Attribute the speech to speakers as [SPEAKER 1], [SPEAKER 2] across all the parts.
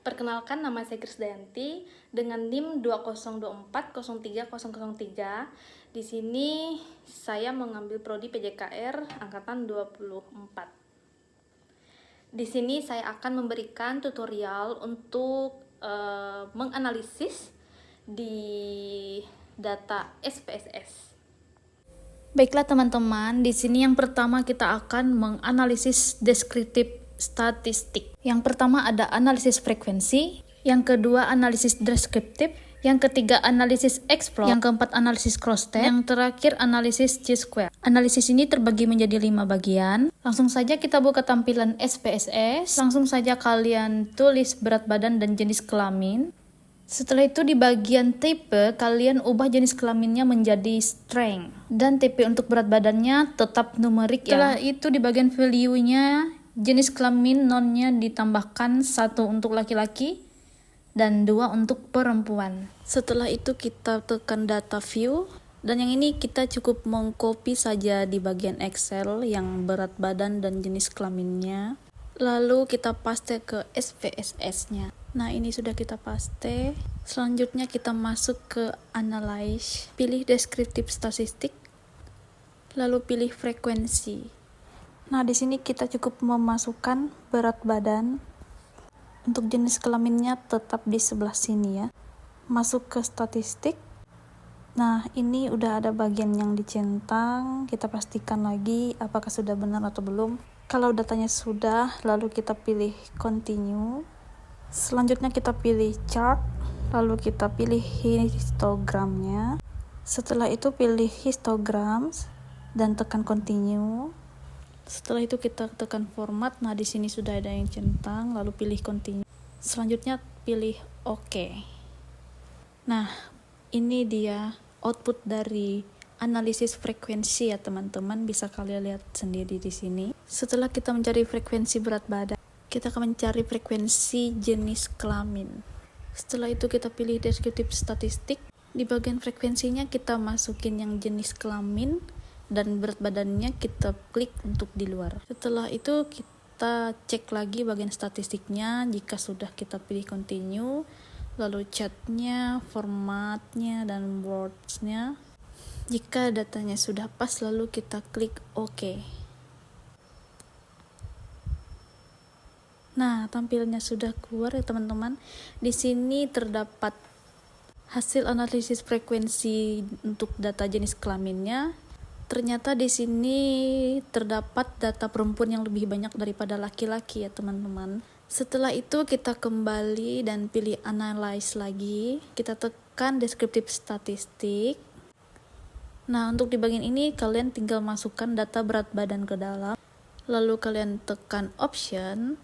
[SPEAKER 1] Perkenalkan, nama saya Krisdayanti dengan NIM 20240303. Di sini saya mengambil prodi PJKR angkatan 24. Di sini saya akan memberikan tutorial untuk menganalisis di data SPSS. Baiklah teman-teman, di sini yang pertama kita akan menganalisis deskriptif statistik. Yang pertama ada analisis frekuensi, yang kedua analisis deskriptif, yang ketiga analisis explore, yang keempat analisis cross-tab, yang terakhir analisis chi-square. Analisis ini terbagi menjadi 5 bagian. Langsung saja kita buka tampilan SPSS. Langsung saja kalian tulis berat badan dan jenis kelamin. Setelah itu di bagian tipe, kalian ubah jenis kelaminnya menjadi strength. Dan tipe untuk berat badannya tetap numerik ya. Setelah itu di bagian value-nya, jenis kelamin nonnya ditambahkan 1 untuk laki-laki dan 2 untuk perempuan. Setelah itu kita tekan data view. Dan yang ini kita cukup mengcopy saja di bagian Excel yang berat badan dan jenis kelaminnya. Lalu kita paste ke SPSS-nya. Nah, ini sudah kita paste. Selanjutnya kita masuk ke Analyze. Pilih Deskriptif Statistik. Lalu pilih Frekuensi. Nah, di sini kita cukup memasukkan berat badan. Untuk jenis kelaminnya tetap di sebelah sini ya. Masuk ke Statistik. Nah, ini udah ada bagian yang dicentang. Kita pastikan lagi apakah sudah benar atau belum. Kalau datanya sudah, lalu kita pilih Continue. Selanjutnya kita pilih Chart, lalu kita pilih histogramnya. Setelah itu pilih Histograms dan tekan Continue. Setelah itu kita tekan Format. Nah, di sini sudah ada yang centang, lalu pilih Continue. Selanjutnya pilih OK. Nah, ini dia output dari analisis frekuensi ya teman-teman, bisa kalian lihat sendiri di sini. Setelah kita mencari frekuensi berat badan, kita akan mencari frekuensi jenis kelamin. Setelah itu kita pilih deskriptif statistik. Di bagian frekuensinya kita masukin yang jenis kelamin dan berat badannya kita klik untuk di luar. Setelah itu kita cek lagi bagian statistiknya. Jika sudah kita pilih continue, lalu chatnya, formatnya, dan words-nya. Jika datanya sudah pas, lalu kita klik OK. Nah, tampilannya sudah keluar ya teman-teman. Di sini terdapat hasil analisis frekuensi untuk data jenis kelaminnya. Ternyata di sini terdapat data perempuan yang lebih banyak daripada laki-laki ya teman-teman. Setelah itu kita kembali dan pilih Analyze lagi. Kita tekan Deskriptif Statistik. Nah, untuk di bagian ini kalian tinggal masukkan data berat badan ke dalam. Lalu kalian tekan Option.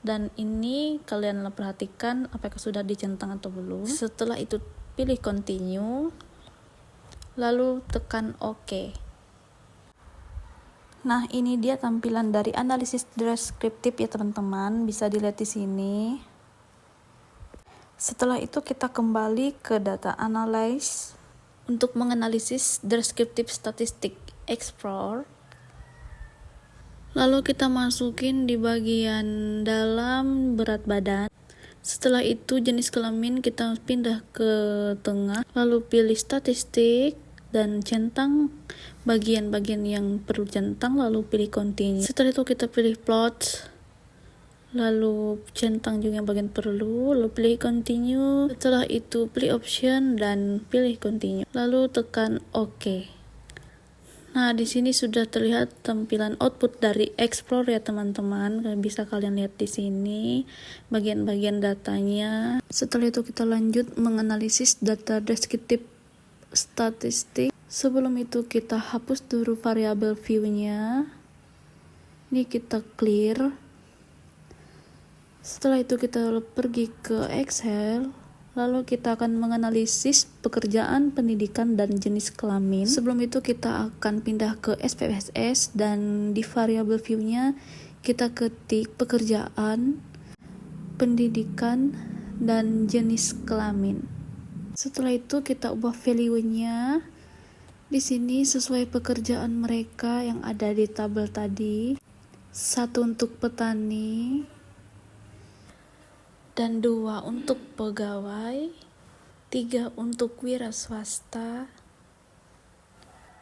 [SPEAKER 1] Dan ini kalian perhatikan apakah sudah dicentang atau belum. Setelah itu pilih Continue. Lalu tekan OK. Nah, ini dia tampilan dari analisis deskriptif ya teman-teman, bisa dilihat di sini. Setelah itu kita kembali ke data Analyze untuk menganalisis deskriptif statistik Explore. Lalu kita masukin di bagian dalam berat badan. Setelah itu jenis kelamin kita pindah ke tengah, lalu pilih statistik dan centang bagian-bagian yang perlu centang, lalu pilih continue. Setelah itu kita pilih plot, lalu centang juga yang bagian perlu, lalu pilih continue. Setelah itu pilih option dan pilih continue, lalu tekan OK. Nah, di sini sudah terlihat tampilan output dari Explore ya teman-teman. Bisa kalian lihat di sini bagian-bagian datanya. Setelah itu kita lanjut menganalisis data deskriptif statistik. Sebelum itu kita hapus dulu variabel view-nya. Ini kita clear. Setelah itu kita pergi ke Excel. Lalu kita akan menganalisis pekerjaan, pendidikan, dan jenis kelamin. Sebelum itu kita akan pindah ke SPSS dan di variabel view-nya kita ketik pekerjaan, pendidikan, dan jenis kelamin. Setelah itu kita ubah value-nya. Di sini sesuai pekerjaan mereka yang ada di tabel tadi. 1 untuk petani,
[SPEAKER 2] dan 2 untuk pegawai, 3 untuk wira swasta.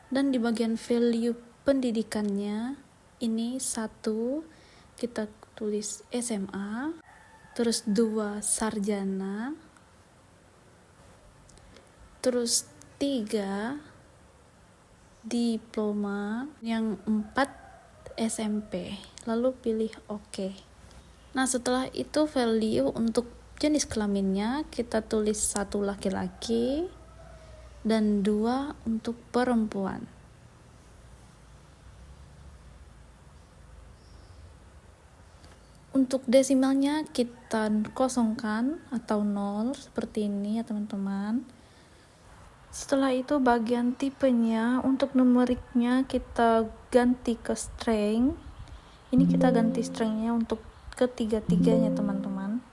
[SPEAKER 2] Dan di bagian value pendidikannya, ini 1 kita tulis SMA, terus 2 sarjana, terus 3 diploma, yang 4 SMP, lalu pilih OK. Nah, setelah itu value untuk jenis kelaminnya kita tulis 1 laki-laki dan 2 untuk perempuan. Untuk desimalnya kita kosongkan atau 0 seperti ini ya teman-teman. Setelah itu bagian tipenya, untuk numeriknya kita ganti ke string. Ini kita ganti stringnya untuk ketiga-tiganya teman-teman.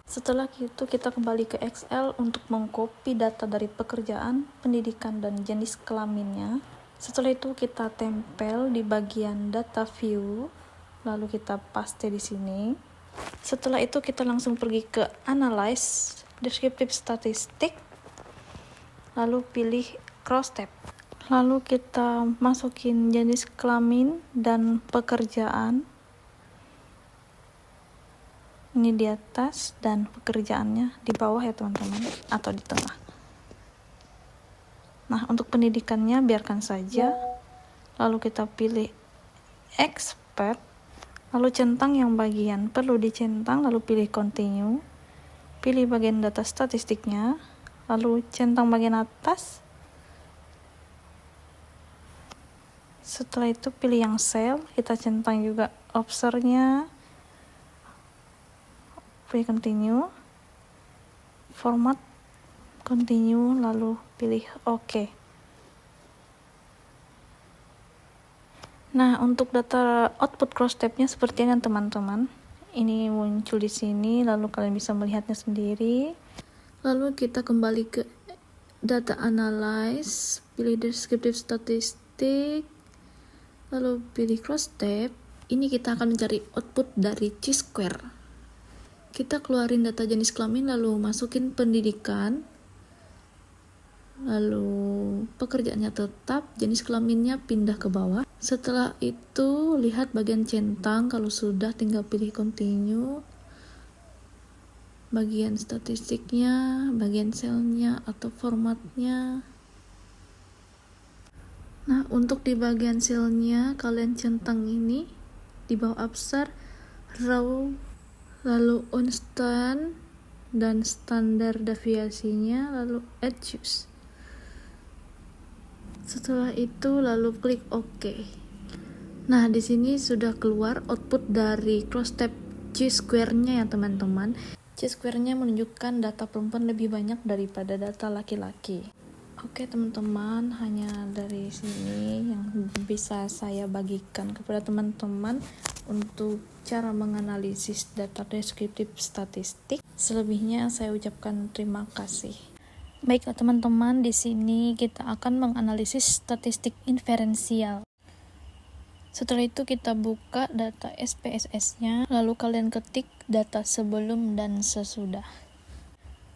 [SPEAKER 2] Setelah itu kita kembali ke Excel untuk mengcopy data dari pekerjaan, pendidikan, dan jenis kelaminnya. Setelah itu kita tempel di bagian data view, lalu kita paste di sini. Setelah itu kita langsung pergi ke analyze, descriptive statistik, lalu pilih cross tab. Lalu kita masukin jenis kelamin dan pekerjaan. Ini di atas dan pekerjaannya di bawah ya teman-teman, atau di tengah. Nah, untuk pendidikannya biarkan saja. Lalu kita pilih expert, lalu centang yang bagian perlu dicentang, lalu pilih continue. Pilih bagian data statistiknya, lalu centang bagian atas. Setelah itu pilih yang cell, kita centang juga observernya. Pilih continue, format continue, lalu pilih OK. Nah, untuk data output cross tab-nya seperti ini teman-teman. Ini muncul di sini, lalu kalian bisa melihatnya sendiri. Lalu kita kembali ke data analyze, pilih descriptive statistik, lalu pilih cross tab. Ini kita akan mencari output dari chi-square. Kita keluarin data jenis kelamin, lalu masukin pendidikan, lalu pekerjaannya tetap, jenis kelaminnya pindah ke bawah. Setelah itu lihat bagian centang, kalau sudah tinggal pilih continue. Bagian statistiknya, bagian selnya atau formatnya. Nah, untuk di bagian selnya kalian centang ini di bawah abstrak, row, lalu constant dan standar deviasinya, lalu adjust. Setelah itu lalu klik OK. Nah, di sini sudah keluar output dari cross tab chi-square-nya ya teman-teman. Chi-square-nya menunjukkan data perempuan lebih banyak daripada data laki-laki. Oke teman-teman, hanya dari sini yang bisa saya bagikan kepada teman-teman untuk cara menganalisis data deskriptif statistik. Selebihnya saya ucapkan terima kasih. Baiklah teman-teman, di sini kita akan menganalisis statistik inferensial. Setelah itu kita buka data SPSS-nya, lalu kalian ketik data sebelum dan sesudah.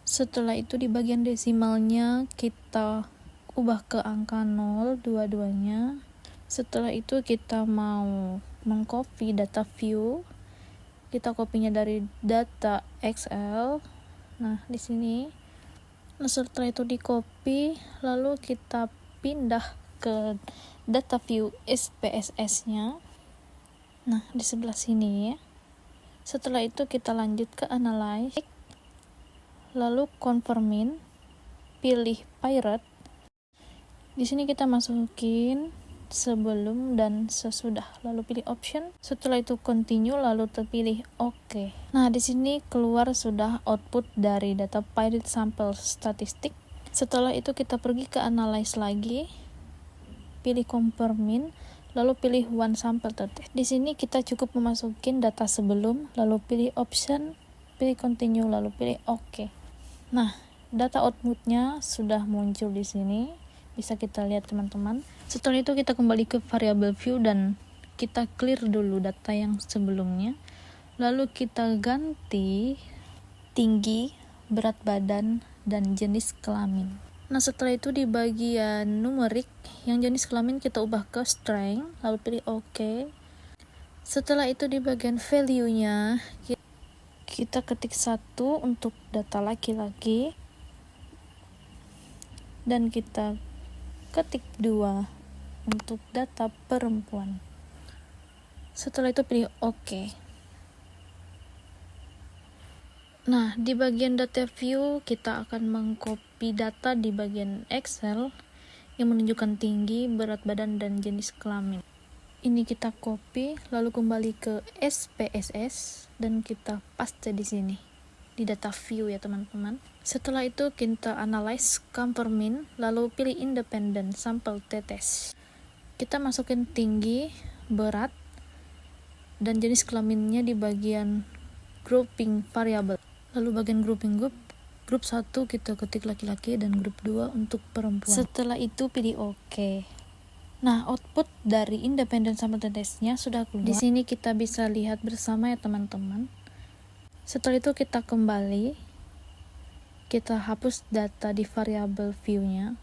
[SPEAKER 2] Setelah itu di bagian desimalnya kita ubah ke angka 0 dua-duanya. Setelah itu kita mau mengcopy data view. Kita kopinya dari data Excel. Nah, di sini. Nah, setelah itu di copy, lalu kita pindah ke data view SPSS-nya. Nah, di sebelah sini ya. Setelah itu kita lanjut ke analyze. Lalu confirmin, pilih pirate. Di sini kita masukin sebelum dan sesudah, lalu pilih option. Setelah itu continue, lalu terpilih OK. Nah, di sini keluar sudah output dari data pirate sample statistik. Setelah itu kita pergi ke analyze lagi, pilih confirmin, lalu pilih one sample test. Di sini kita cukup memasukin data sebelum, lalu pilih option, pilih continue, lalu pilih OK. Nah, data outputnya sudah muncul di sini, bisa kita lihat teman-teman. Setelah itu kita kembali ke variable view dan kita clear dulu data yang sebelumnya. Lalu kita ganti tinggi, berat badan, dan jenis kelamin. Nah, setelah itu di bagian numerik, yang jenis kelamin kita ubah ke strength, lalu pilih OK. Setelah itu di bagian value-nya, kita ketik 1 untuk data laki-laki, dan kita ketik 2 untuk data perempuan. Setelah itu pilih OK. Nah, di bagian data view kita akan mengcopy data di bagian Excel yang menunjukkan tinggi, berat badan, dan jenis kelamin. Ini kita copy, lalu kembali ke SPSS dan kita paste di sini di data view ya teman-teman. Setelah itu kita analyze compare mean, lalu pilih independent sample t-test. Kita masukin tinggi, berat, dan jenis kelaminnya di bagian grouping variable. Lalu bagian grouping grup 1 kita ketik laki-laki dan grup 2 untuk perempuan. Setelah itu pilih OK. Nah, output dari independent sample t-testnya sudah keluar. Di sini kita bisa lihat bersama ya teman-teman. Setelah itu kita kembali, kita hapus data di variabel view-nya.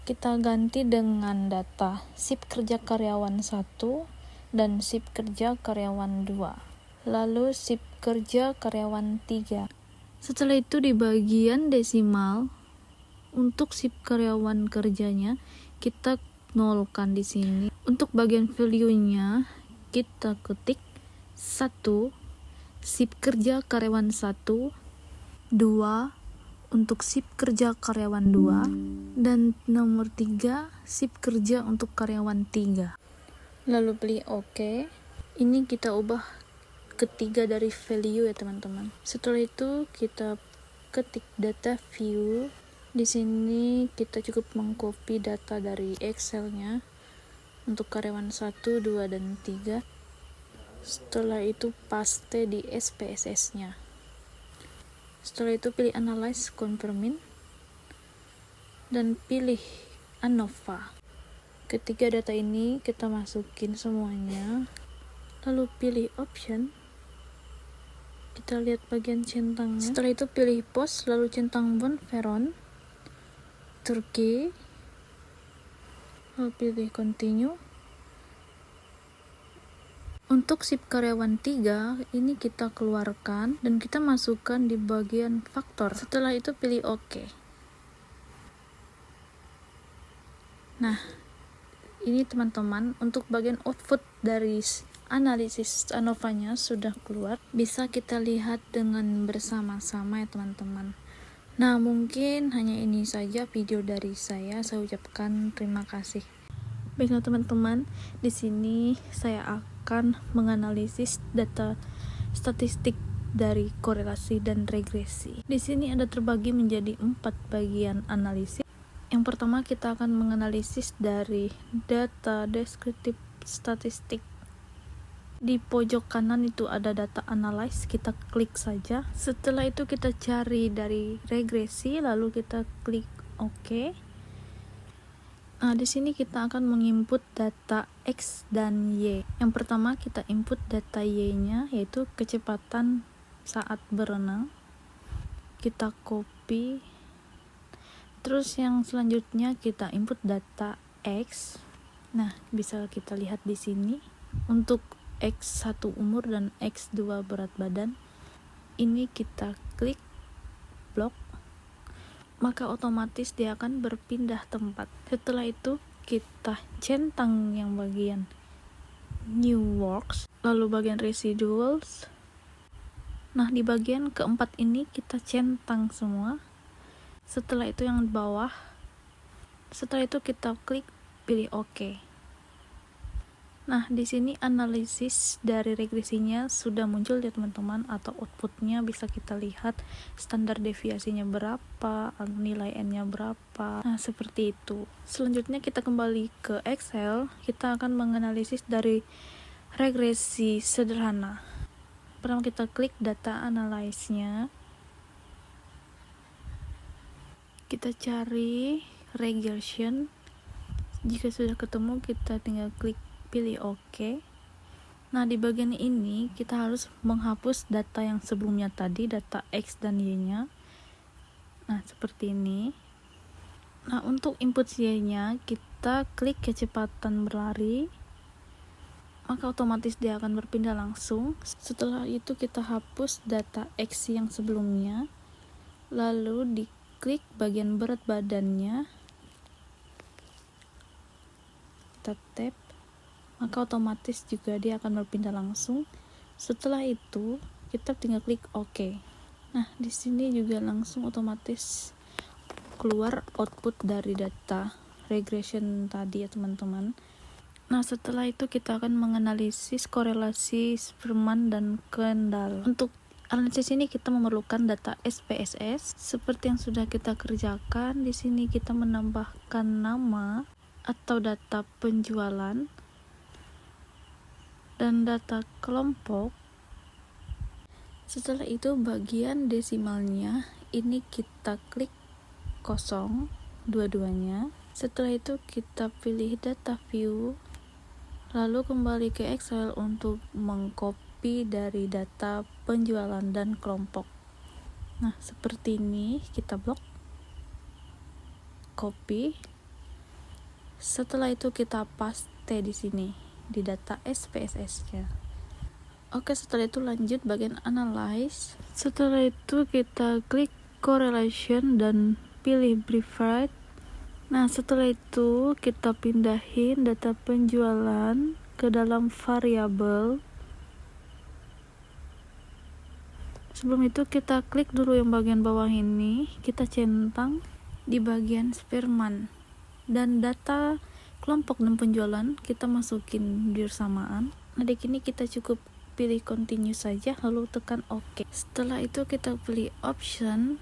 [SPEAKER 2] Kita ganti dengan data sip kerja karyawan 1 dan sip kerja karyawan 2. Lalu sip kerja karyawan 3. Setelah itu di bagian desimal, untuk sip karyawan kerjanya kita nolkan di sini. Untuk bagian value-nya kita ketik 1 sip kerja karyawan 1, 2 untuk sip kerja karyawan 2, dan nomor 3 sip kerja untuk karyawan 3. Lalu pilih OK. Ini kita ubah ketiga dari value ya teman-teman. Setelah itu kita ketik data view. Di sini kita cukup mengcopy data dari Excel-nya untuk karyawan 1, 2, dan 3. Setelah itu paste di SPSS-nya. Setelah itu pilih analyze compare mean dan pilih ANOVA. Ketiga data ini kita masukin semuanya. Lalu pilih option. Kita lihat bagian centangnya. Setelah itu pilih post, lalu centang Bonferroni, Turki, lalu pilih continue. Untuk sip karyawan 3, ini kita keluarkan dan kita masukkan di bagian faktor. Setelah itu pilih OK. Nah, ini teman-teman, untuk bagian output dari analisis ANOVA-nya sudah keluar. Bisa kita lihat dengan bersama-sama ya teman-teman. Nah, mungkin hanya ini saja video dari saya. Saya ucapkan terima kasih. Baiklah teman-teman, di sini saya akan menganalisis data statistik dari korelasi dan regresi. Di sini ada terbagi menjadi 4 bagian analisis. Yang pertama kita akan menganalisis dari data deskriptif statistik. Di pojok kanan itu ada data analyze, kita klik saja. Setelah itu kita cari dari regresi, lalu kita klik OK. Nah, di sini kita akan menginput data X dan Y. Yang pertama kita input data Y-nya, yaitu kecepatan saat berenang. Kita copy. Terus yang selanjutnya kita input data X. Nah, bisa kita lihat di sini. Untuk X1 umur dan X2 berat badan, ini kita klik blok, maka otomatis dia akan berpindah tempat. Setelah itu kita centang yang bagian new works, lalu bagian residuals. Nah, di bagian keempat ini kita centang semua. Setelah itu yang di bawah, setelah itu kita klik pilih OK. Nah, di sini analisis dari regresinya sudah muncul ya teman-teman, atau outputnya bisa kita lihat standar deviasinya berapa, nilai N-nya berapa. Nah, seperti itu. Selanjutnya kita kembali ke Excel, kita akan menganalisis dari regresi sederhana. Pertama kita klik data analyze-nya. Kita cari regression. Jika sudah ketemu, kita tinggal klik pilih OK. Nah, di bagian ini kita harus menghapus data yang sebelumnya tadi, data X dan Y-nya. Nah, seperti ini. Nah, untuk input Y-nya, kita klik kecepatan berlari, maka otomatis dia akan berpindah langsung. Setelah itu kita hapus data X yang sebelumnya, lalu diklik bagian berat badannya, kita tap, maka otomatis juga dia akan berpindah langsung. Setelah itu kita tinggal klik OK. Nah, di sini juga langsung otomatis keluar output dari data regression tadi ya teman-teman. Nah, setelah itu kita akan menganalisis korelasi Spearman dan Kendall. Untuk analisis ini kita memerlukan data SPSS seperti yang sudah kita kerjakan. Di sini kita menambahkan nama atau data penjualan dan data kelompok. Setelah itu bagian desimalnya ini kita klik kosong dua-duanya. Setelah itu kita pilih data view, lalu kembali ke Excel untuk mengcopy dari data penjualan dan kelompok. Nah, seperti ini kita blok, copy. Setelah itu kita paste di sini di data SPSS-nya. Oke, setelah itu lanjut bagian analyze. Setelah itu kita klik correlation dan pilih preferred. Nah, setelah itu kita pindahin data penjualan ke dalam variabel. Sebelum itu kita klik dulu yang bagian bawah ini, kita centang di bagian Spearman. Dan data kelompok dan penjualan kita masukin bersamaan. Nah, di sini kita cukup pilih continue saja lalu tekan OK. Setelah itu kita pilih option.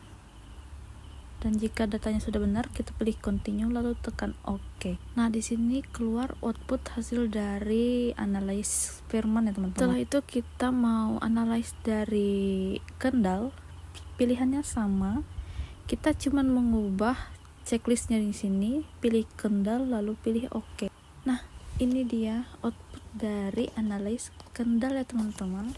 [SPEAKER 2] Dan jika datanya sudah benar, kita pilih continue lalu tekan OK. Nah, di sini keluar output hasil dari analyze Spearman ya teman-teman. Setelah itu kita mau analyze dari Kendall, pilihannya sama. Kita cuman mengubah checklistnya di sini, pilih Kendall lalu pilih OK. Nah, ini dia output dari analyze Kendall ya teman-teman.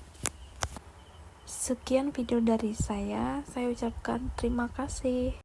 [SPEAKER 2] Sekian video dari saya ucapkan terima kasih.